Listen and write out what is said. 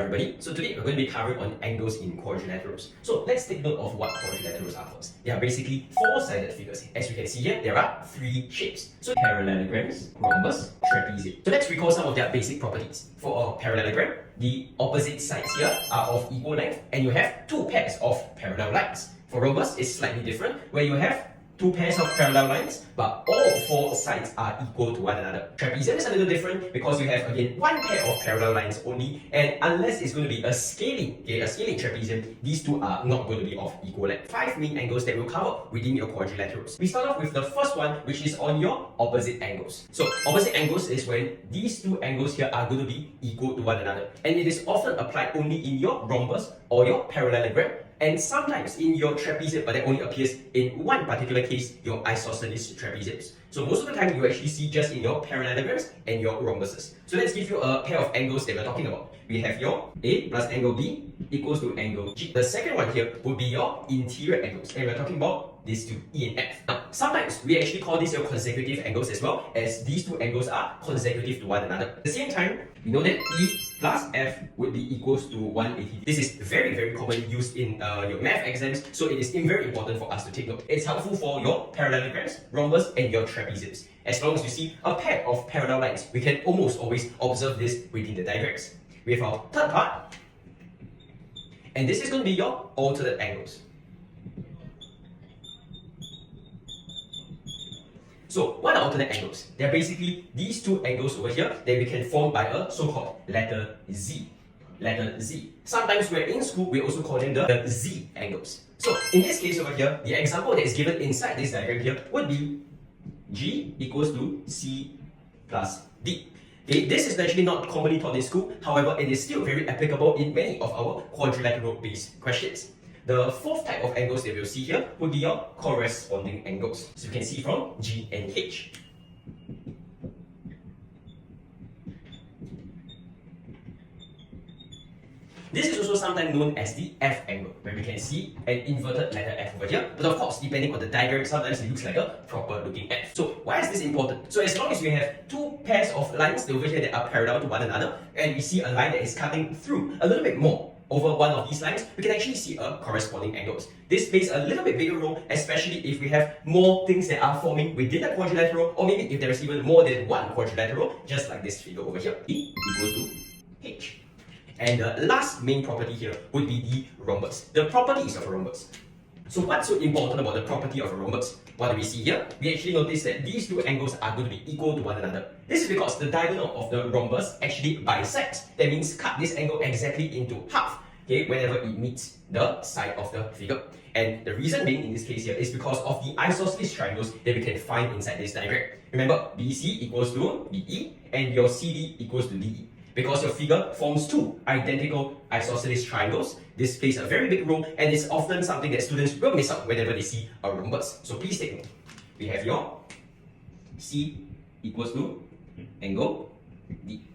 everybody. So today we're going to be covering on angles in quadrilaterals. So let's take note of what quadrilaterals are first. They are basically four-sided figures. As you can see here, there are three shapes. So parallelograms, rhombus, trapezium. So let's recall some of their basic properties. For a parallelogram, the opposite sides here are of equal length and you have two pairs of parallel lines. For rhombus, it's slightly different where you have two pairs of parallel lines, but all four sides are equal to one another. Trapezium is a little different because you have again one pair of parallel lines only, and unless it's going to be a scaling trapezium, these two are not going to be of equal length. Five main angles that we'll cover within your quadrilaterals. We start off with the first one, which is on your opposite angles. So opposite angles is when these two angles here are going to be equal to one another, and it is often applied only in your rhombus or your parallelogram, and sometimes in your trapezium, but that only appears in one particular case, your isosceles trapeziums. So most of the time, you actually see just in your parallelograms and your rhombuses. So let's give you a pair of angles that we're talking about. We have your A plus angle B equals to angle G. The second one here would be your interior angles, and we're talking about these two, E and F. Now, sometimes we actually call these your consecutive angles as well, as these two angles are consecutive to one another. At the same time, we know that E plus F would be equals to 180. This is very, very commonly used in your math exams, so it is very important for us to take note. It's helpful for your parallelograms, rhombus, and your trapeziums. As long as you see a pair of parallel lines, we can almost always observe this within the diagrams. We have our third part, and this is going to be your alternate angles. So what are alternate angles? They're basically these two angles over here that we can form by a so-called letter Z. Letter Z. Sometimes we're in school, we also call them the Z angles. So in this case over here, the example that is given inside this diagram here would be G equals to C plus D. Okay, this is actually not commonly taught in school, however, it is still very applicable in many of our quadrilateral-based questions. The fourth type of angles that we'll see here would be your corresponding angles. So you can see from G and H. This is also sometimes known as the F angle, where we can see an inverted letter F over here. But of course, depending on the diagram, sometimes it looks like a proper looking F. So why is this important? So as long as we have two pairs of lines over here that are parallel to one another, and we see a line that is cutting through a little bit more over one of these lines, we can actually see a corresponding angles. This plays a little bit bigger role, especially if we have more things that are forming within a quadrilateral, or maybe if there is even more than one quadrilateral, just like this figure over here. E equals to H. And the last main property here would be the rhombus, the properties of a rhombus. So what's so important about the property of a rhombus? What do we see here? We actually notice that these two angles are going to be equal to one another. This is because the diagonal of the rhombus actually bisects. That means cut this angle exactly into half, okay, whenever it meets the side of the figure. And the reason being in this case here is because of the isosceles triangles that we can find inside this diagram. Remember, BC equals to BE and your CD equals to DE. Because your figure forms two identical isosceles triangles, this plays a very big role and is often something that students will miss out whenever they see a rhombus. So please take note. We have your C equals to angle D.